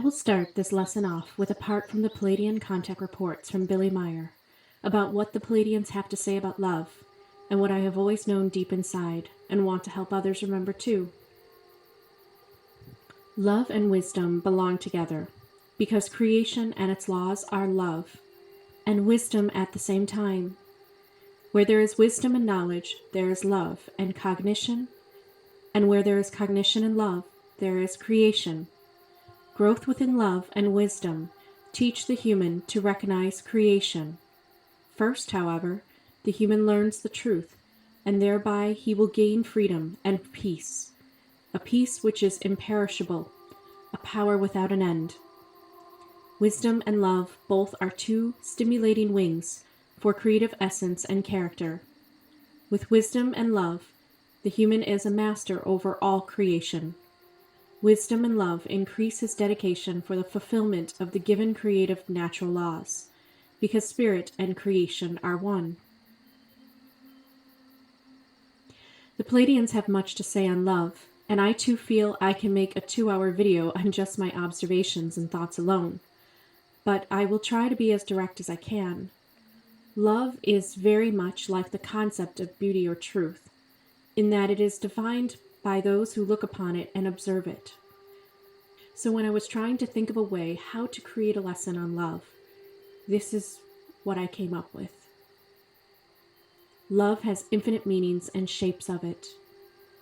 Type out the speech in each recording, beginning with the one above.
will start this lesson off with a part from the Pleiadian contact reports from Billy Meier about what the Pleiadians have to say about love and what I have always known deep inside and want to help others remember too. Love and wisdom belong together because creation and its laws are love and wisdom at the same time. Where there is wisdom and knowledge, there is love and cognition, and where there is cognition and love, there is creation. Growth within love and wisdom teach the human to recognize creation. First, however, the human learns the truth, and thereby he will gain freedom and peace, a peace which is imperishable, a power without an end. Wisdom and love both are two stimulating wings for creative essence and character. With wisdom and love, the human is a master over all creation. Wisdom and love increase his dedication for the fulfillment of the given creative natural laws, because spirit and creation are one. The Pleiadians have much to say on love, and I too feel I can make a 2-hour video on just my observations and thoughts alone, but I will try to be as direct as I can. Love is very much like the concept of beauty or truth, in that it is defined by those who look upon it and observe it. So when I was trying to think of a way how to create a lesson on love, this is what I came up with. Love has infinite meanings and shapes of it.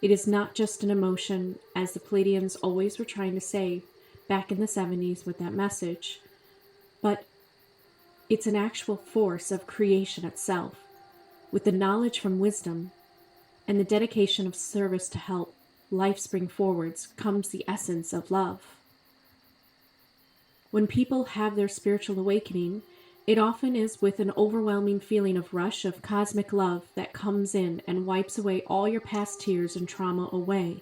It is not just an emotion, as the Pleiadians always were trying to say back in the 70s with that message, but it's an actual force of creation itself, with the knowledge from wisdom and the dedication of service to help life spring forwards comes the essence of love. When people have their spiritual awakening, it often is with an overwhelming feeling of rush of cosmic love that comes in and wipes away all your past tears and trauma away.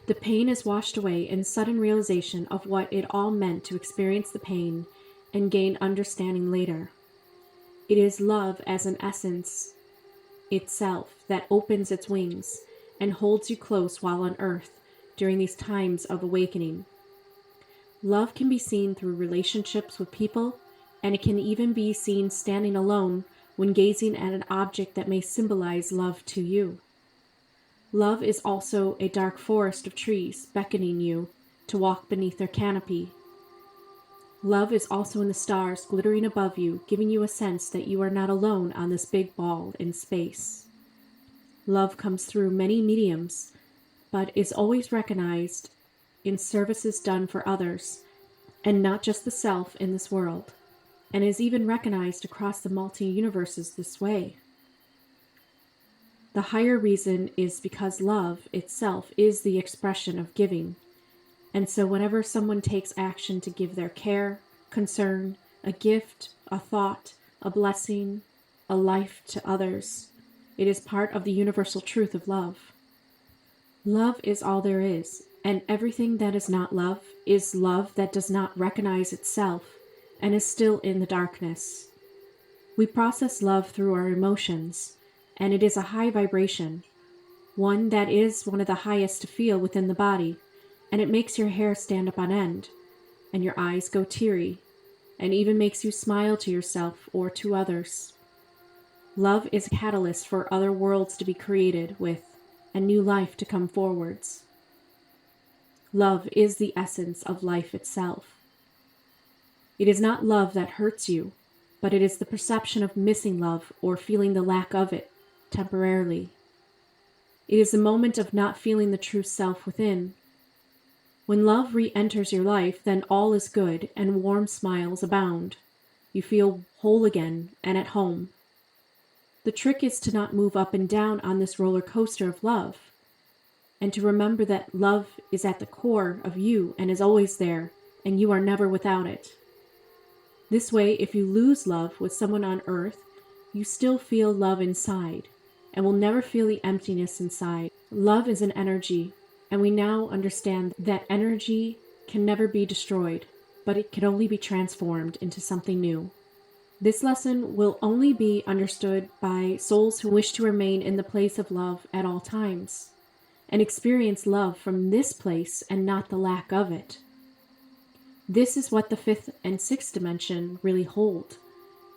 The pain is washed away in sudden realization of what it all meant to experience the pain and gain understanding later. It is love as an essence itself that opens its wings and holds you close while on earth during these times of awakening. Love can be seen through relationships with people, and it can even be seen standing alone when gazing at an object that may symbolize love to you. Love is also a dark forest of trees beckoning you to walk beneath their canopy. Love is also in the stars glittering above you, giving you a sense that you are not alone on this big ball in space. Love comes through many mediums, but is always recognized in services done for others, and not just the self in this world, and is even recognized across the multi-universes this way. The higher reason is because love itself is the expression of giving. And so whenever someone takes action to give their care, concern, a gift, a thought, a blessing, a life to others, it is part of the universal truth of love. Love is all there is, and everything that is not love is love that does not recognize itself and is still in the darkness. We process love through our emotions, and it is a high vibration, one that is one of the highest to feel within the body, and it makes your hair stand up on end, and your eyes go teary, and even makes you smile to yourself or to others. Love is a catalyst for other worlds to be created with, and new life to come forwards. Love is the essence of life itself. It is not love that hurts you, but it is the perception of missing love or feeling the lack of it temporarily. It is the moment of not feeling the true self within. When love re-enters your life, then all is good and warm smiles abound. You feel whole again and at home. The trick is to not move up and down on this roller coaster of love, and to remember that love is at the core of you and is always there, and you are never without it. This way, if you lose love with someone on earth, you still feel love inside, and will never feel the emptiness inside. Love is an energy, and we now understand that energy can never be destroyed, but it can only be transformed into something new. This lesson will only be understood by souls who wish to remain in the place of love at all times, and experience love from this place and not the lack of it. This is what the 5th and 6th dimension really hold.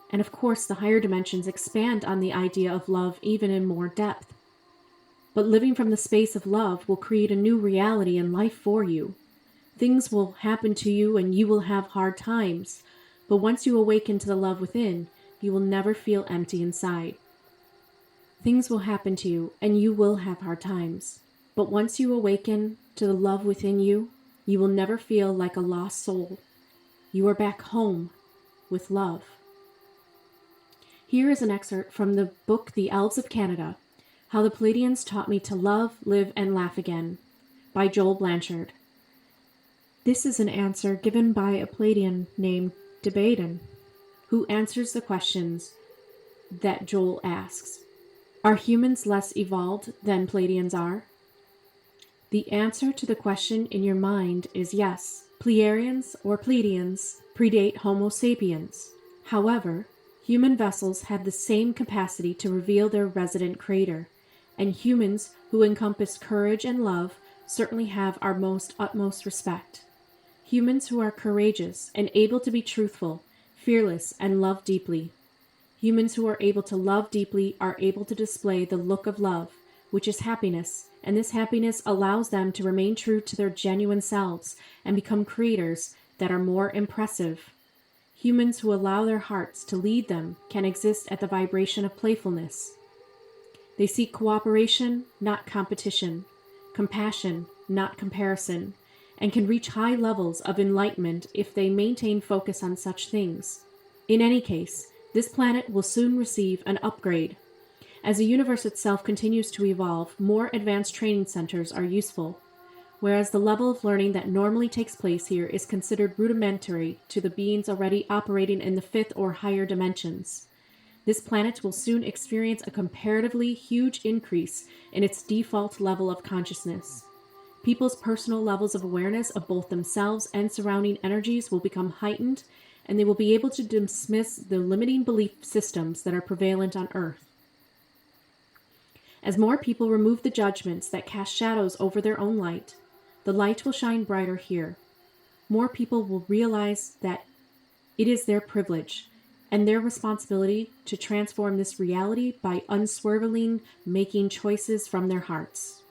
And of course, the higher dimensions expand on the idea of love even in more depth. But living from the space of love will create a new reality in life for you. Things will happen to you and you will have hard times. But once you awaken to the love within, you will never feel empty inside. Things will happen to you and you will have hard times. But once you awaken to the love within you, you will never feel like a lost soul. You are back home with love. Here is an excerpt from the book The Elves of Canada, How the Pleiadians Taught Me to Love, Live, and Laugh Again, by Blanchard. This is an answer given by a Pleiadian named Debaden, who answers the questions that Joel asks. Are humans less evolved than Pleiadians are? The answer to the question in your mind is yes. Pleiadians or Pleiadians predate Homo sapiens. However, human vessels have the same capacity to reveal their resident creator, and humans who encompass courage and love certainly have our utmost respect. Humans who are courageous and able to be truthful, fearless, and love deeply. Humans who are able to love deeply are able to display the look of love, which is happiness, and this happiness allows them to remain true to their genuine selves and become creators that are more impressive. Humans who allow their hearts to lead them can exist at the vibration of playfulness. They seek cooperation, not competition, compassion, not comparison, and can reach high levels of enlightenment if they maintain focus on such things. In any case, this planet will soon receive an upgrade. As the universe itself continues to evolve, more advanced training centers are useful, whereas the level of learning that normally takes place here is considered rudimentary to the beings already operating in the 5th or higher dimensions. This planet will soon experience a comparatively huge increase in its default level of consciousness. People's personal levels of awareness of both themselves and surrounding energies will become heightened, and they will be able to dismiss the limiting belief systems that are prevalent on Earth. As more people remove the judgments that cast shadows over their own light, the light will shine brighter here. More people will realize that it is their privilege and their responsibility to transform this reality by unswervingly making choices from their hearts.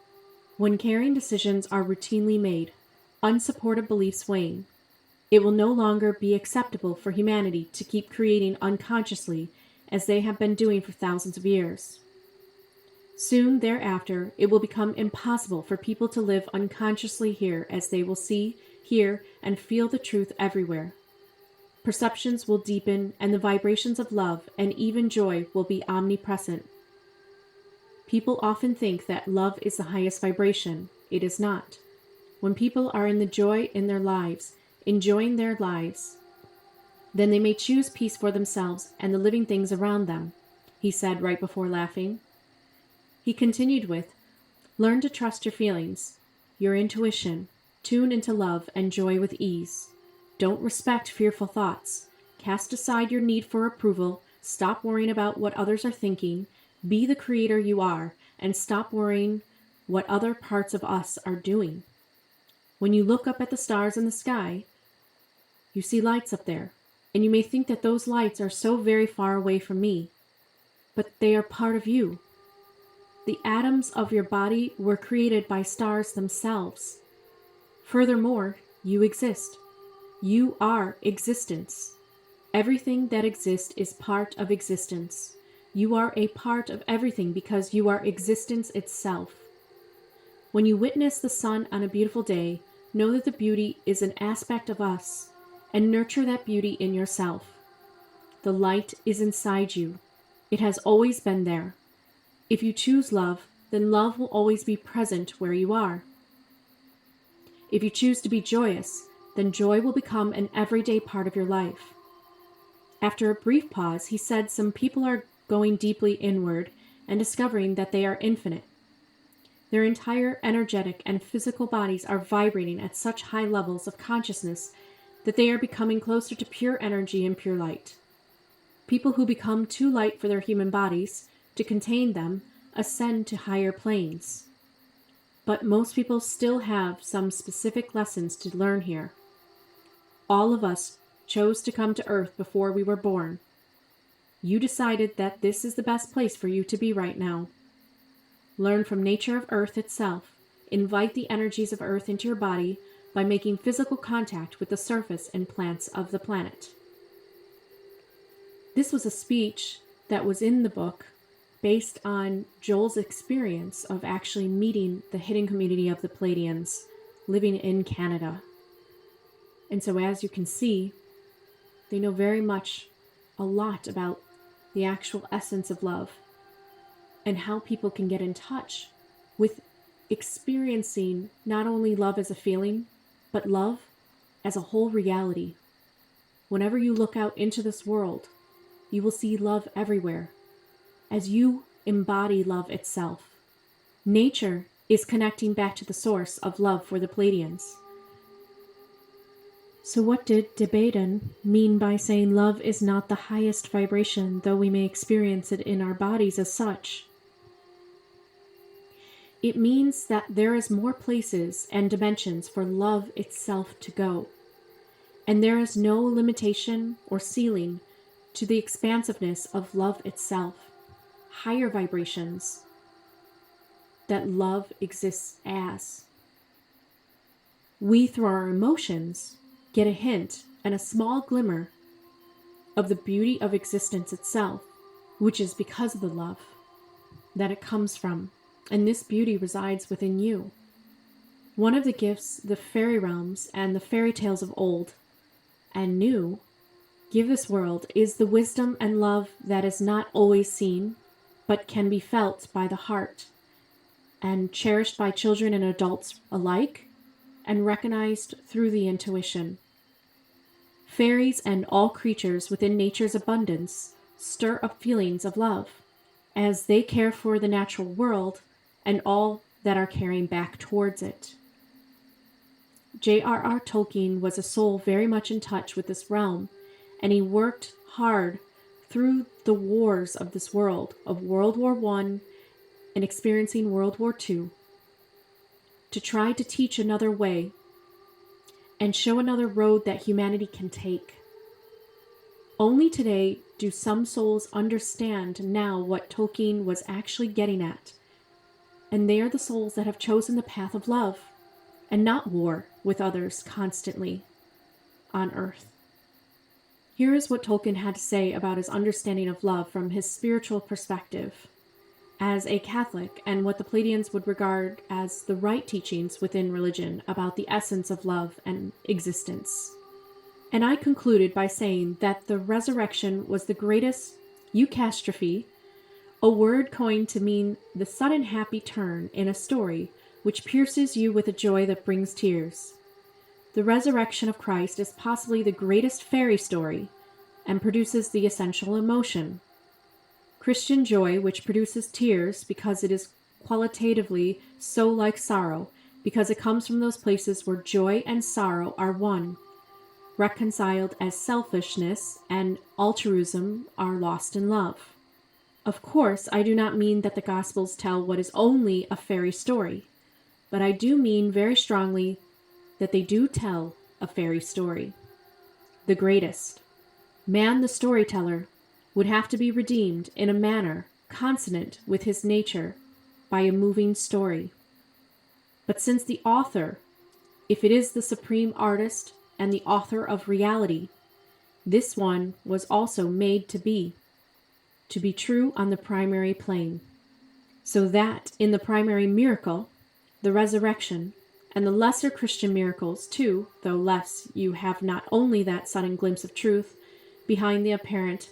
When caring decisions are routinely made, unsupported beliefs wane. It will no longer be acceptable for humanity to keep creating unconsciously as they have been doing for thousands of years. Soon thereafter, it will become impossible for people to live unconsciously here, as they will see, hear, and feel the truth everywhere. Perceptions will deepen, and the vibrations of love and even joy will be omnipresent. People often think that love is the highest vibration. It is not. When people are in the joy in their lives, enjoying their lives, then they may choose peace for themselves and the living things around them, he said right before laughing. He continued with, learn to trust your feelings, your intuition, tune into love and joy with ease. Don't respect fearful thoughts. Cast aside your need for approval, stop worrying about what others are thinking, be the creator you are, and stop worrying what other parts of us are doing. When you look up at the stars in the sky, you see lights up there, and you may think that those lights are so very far away from me, but they are part of you. The atoms of your body were created by stars themselves. Furthermore, you exist. You are existence. Everything that exists is part of existence. You are a part of everything because you are existence itself. When you witness the sun on a beautiful day, know that the beauty is an aspect of us, and nurture that beauty in yourself. The light is inside you. It has always been there. If you choose love, then love will always be present where you are. If you choose to be joyous, then joy will become an everyday part of your life. After a brief pause, he said some people are going deeply inward and discovering that they are infinite. Their entire energetic and physical bodies are vibrating at such high levels of consciousness that they are becoming closer to pure energy and pure light. People who become too light for their human bodies to contain them ascend to higher planes. But most people still have some specific lessons to learn here. All of us chose to come to Earth before we were born. You decided that this is the best place for you to be right now. Learn from nature of Earth itself. Invite the energies of Earth into your body by making physical contact with the surface and plants of the planet. This was a speech that was in the book based on Joel's experience of actually meeting the hidden community of the Pleiadians living in Canada. And so as you can see, they know very much a lot about the actual essence of love and how people can get in touch with experiencing not only love as a feeling, but love as a whole reality. Whenever you look out into this world, you will see love everywhere, as you embody love itself. Nature is connecting back to the source of love for the Pleiadians. So what did Debaden mean by saying love is not the highest vibration, though we may experience it in our bodies as such? It means that there is more places and dimensions for love itself to go, and there is no limitation or ceiling to the expansiveness of love itself, higher vibrations that love exists as. We, through our emotions, get a hint and a small glimmer of the beauty of existence itself, which is because of the love that it comes from, and this beauty resides within you. One of the gifts the fairy realms and the fairy tales of old and new give this world is the wisdom and love that is not always seen, but can be felt by the heart, and cherished by children and adults alike, and recognized through the intuition. Fairies and all creatures within nature's abundance stir up feelings of love, as they care for the natural world and all that are carrying back towards it. J.R.R. Tolkien was a soul very much in touch with this realm, and he worked hard through the wars of this world, of World War I and experiencing World War II, to try to teach another way and show another road that humanity can take. Only today do some souls understand now what Tolkien was actually getting at, and they are the souls that have chosen the path of love and not war with others constantly on Earth. Here is what Tolkien had to say about his understanding of love from his spiritual perspective as a Catholic, and what the Pleiadians would regard as the right teachings within religion about the essence of love and existence. And I concluded by saying that the resurrection was the greatest eucastrophe, a word coined to mean the sudden happy turn in a story which pierces you with a joy that brings tears. The resurrection of Christ is possibly the greatest fairy story and produces the essential emotion. Christian joy, which produces tears because it is qualitatively so like sorrow, because it comes from those places where joy and sorrow are one, reconciled as selfishness and altruism are lost in love. Of course, I do not mean that the Gospels tell what is only a fairy story, but I do mean very strongly that they do tell a fairy story, the greatest. Man, the storyteller, would have to be redeemed in a manner consonant with his nature by a moving story. But since the author, if it is the supreme artist and the author of reality, this one was also made to be true on the primary plane, so that in the primary miracle, the resurrection, and the lesser Christian miracles too, though less, you have not only that sudden glimpse of truth behind the apparent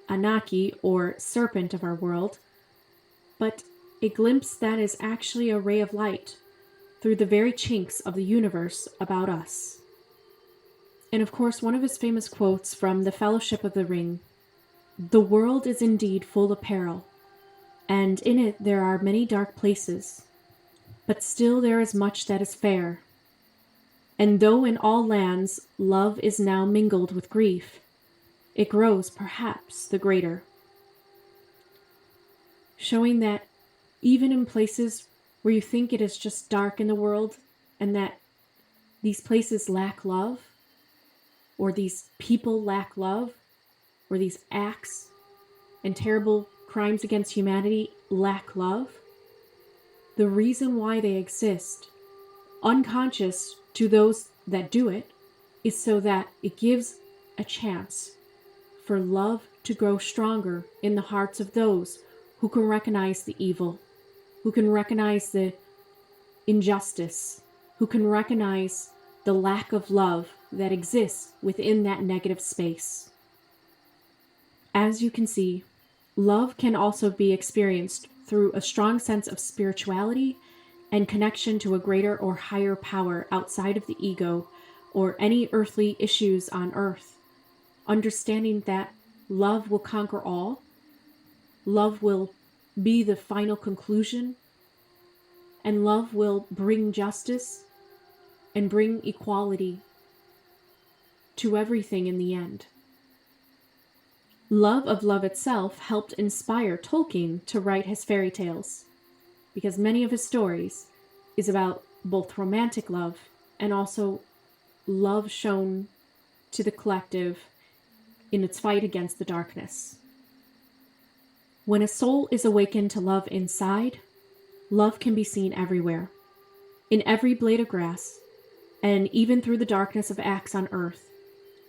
Anaki or serpent of our world, but a glimpse that is actually a ray of light through the very chinks of the universe about us. And of course, one of his famous quotes from The Fellowship of the Ring, "The world is indeed full of peril, and in it there are many dark places, but still there is much that is fair. And though in all lands love is now mingled with grief, it grows perhaps the greater." Showing that even in places where you think it is just dark in the world and that these places lack love, or these people lack love, or these acts and terrible crimes against humanity lack love, the reason why they exist, unconscious to those that do it, is so that it gives a chance for love to grow stronger in the hearts of those who can recognize the evil, who can recognize the injustice, who can recognize the lack of love that exists within that negative space. As you can see, love can also be experienced through a strong sense of spirituality and connection to a greater or higher power outside of the ego or any earthly issues on earth. Understanding that love will conquer all, love will be the final conclusion, and love will bring justice and bring equality to everything in the end. Love of love itself helped inspire Tolkien to write his fairy tales, because many of his stories is about both romantic love and also love shown to the collective in its fight against the darkness. When a soul is awakened to love inside, love can be seen everywhere, in every blade of grass, and even through the darkness of acts on earth.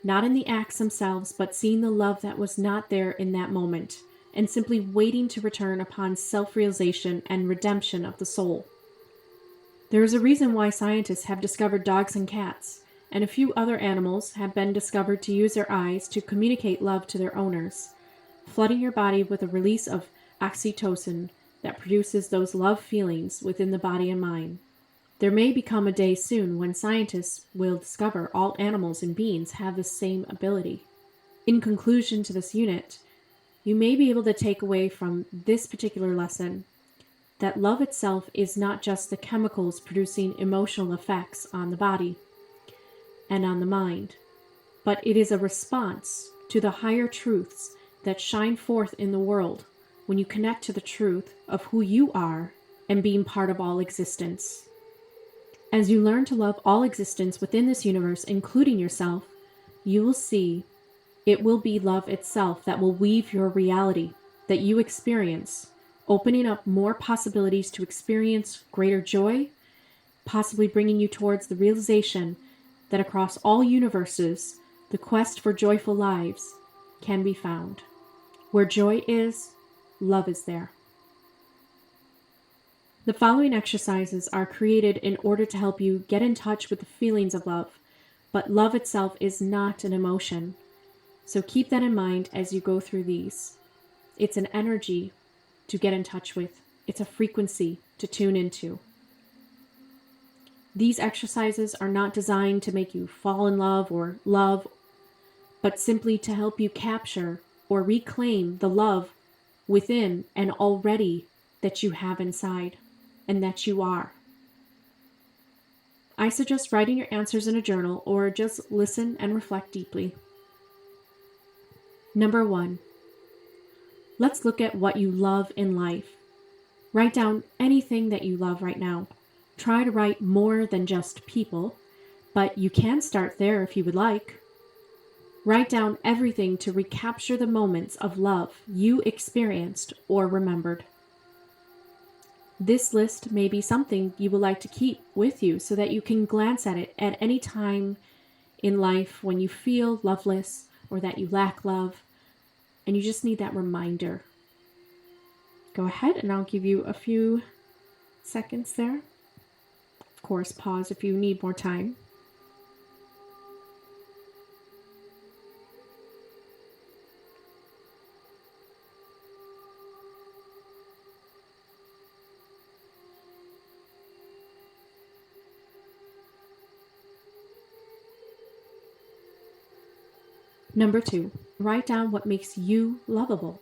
Not in the acts themselves, but seeing the love that was not there in that moment, and simply waiting to return upon self-realization and redemption of the soul. There is a reason why scientists have discovered dogs and cats, and a few other animals have been discovered to use their eyes to communicate love to their owners, flooding your body with a release of oxytocin that produces those love feelings within the body and mind. There may become a day soon when scientists will discover all animals and beings have the same ability. In conclusion to this unit, you may be able to take away from this particular lesson that love itself is not just the chemicals producing emotional effects on the body and on the mind, but it is a response to the higher truths that shine forth in the world when you connect to the truth of who you are and being part of all existence. As you learn to love all existence within this universe, including yourself, you will see it will be love itself that will weave your reality that you experience, opening up more possibilities to experience greater joy, possibly bringing you towards the realization that across all universes, the quest for joyful lives can be found. Where joy is, love is there. The following exercises are created in order to help you get in touch with the feelings of love, but love itself is not an emotion. So keep that in mind as you go through these. It's an energy to get in touch with. It's a frequency to tune into. These exercises are not designed to make you fall in love or love, but simply to help you capture or reclaim the love within and already that you have inside and that you are. I suggest writing your answers in a journal or just listen and reflect deeply. Number 1. Let's look at what you love in life. Write down anything that you love right now. Try to write more than just people, but you can start there if you would like. Write down everything to recapture the moments of love you experienced or remembered. This list may be something you would like to keep with you so that you can glance at it at any time in life when you feel loveless or that you lack love and you just need that reminder. Go ahead and I'll give you a few seconds there. Of course, pause if you need more time. Number 2, write down what makes you lovable.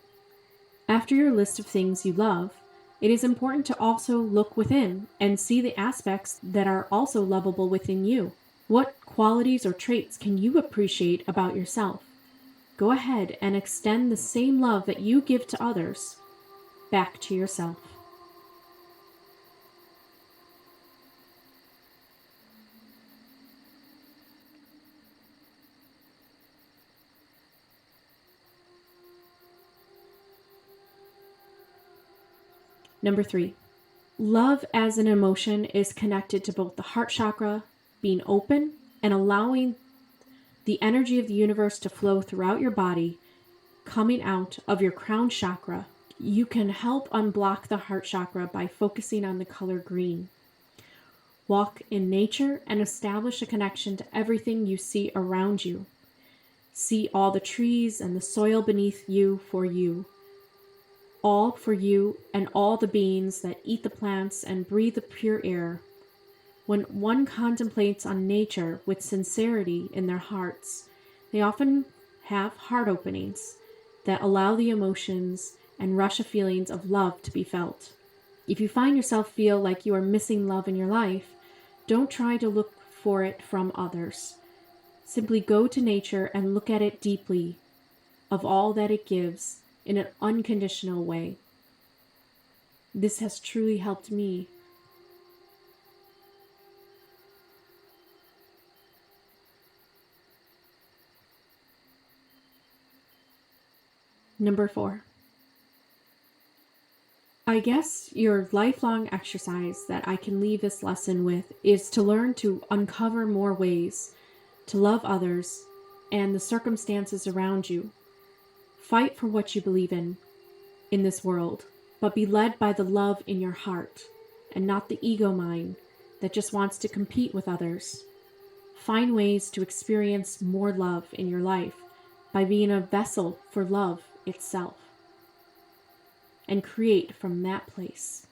After your list of things you love, it is important to also look within and see the aspects that are also lovable within you. What qualities or traits can you appreciate about yourself? Go ahead and extend the same love that you give to others back to yourself. Number 3, love as an emotion is connected to both the heart chakra, being open and allowing the energy of the universe to flow throughout your body, coming out of your crown chakra. You can help unblock the heart chakra by focusing on the color green. Walk in nature and establish a connection to everything you see around you. See all the trees and the soil beneath you, all for you and all the beings that eat the plants and breathe the pure air. When one contemplates on nature with sincerity in their hearts, they often have heart openings that allow the emotions and rush of feelings of love to be felt. If you find yourself feel like you are missing love in your life, don't try to look for it from others. Simply go to nature and look at it deeply, of all that it gives, in an unconditional way. This has truly helped me. Number 4. I guess your lifelong exercise that I can leave this lesson with is to learn to uncover more ways to love others and the circumstances around you. Fight for what you believe in this world, but be led by the love in your heart and not the ego mind that just wants to compete with others. Find ways to experience more love in your life by being a vessel for love itself, and create from that place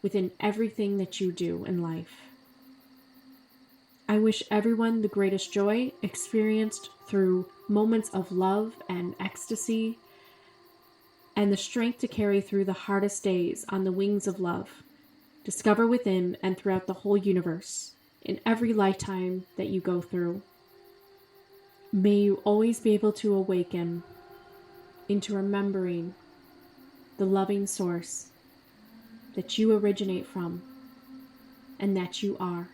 within everything that you do in life. I wish everyone the greatest joy experienced through moments of love and ecstasy, and the strength to carry through the hardest days on the wings of love. Discover within and throughout the whole universe, in every lifetime that you go through. May you always be able to awaken into remembering the loving source that you originate from and that you are.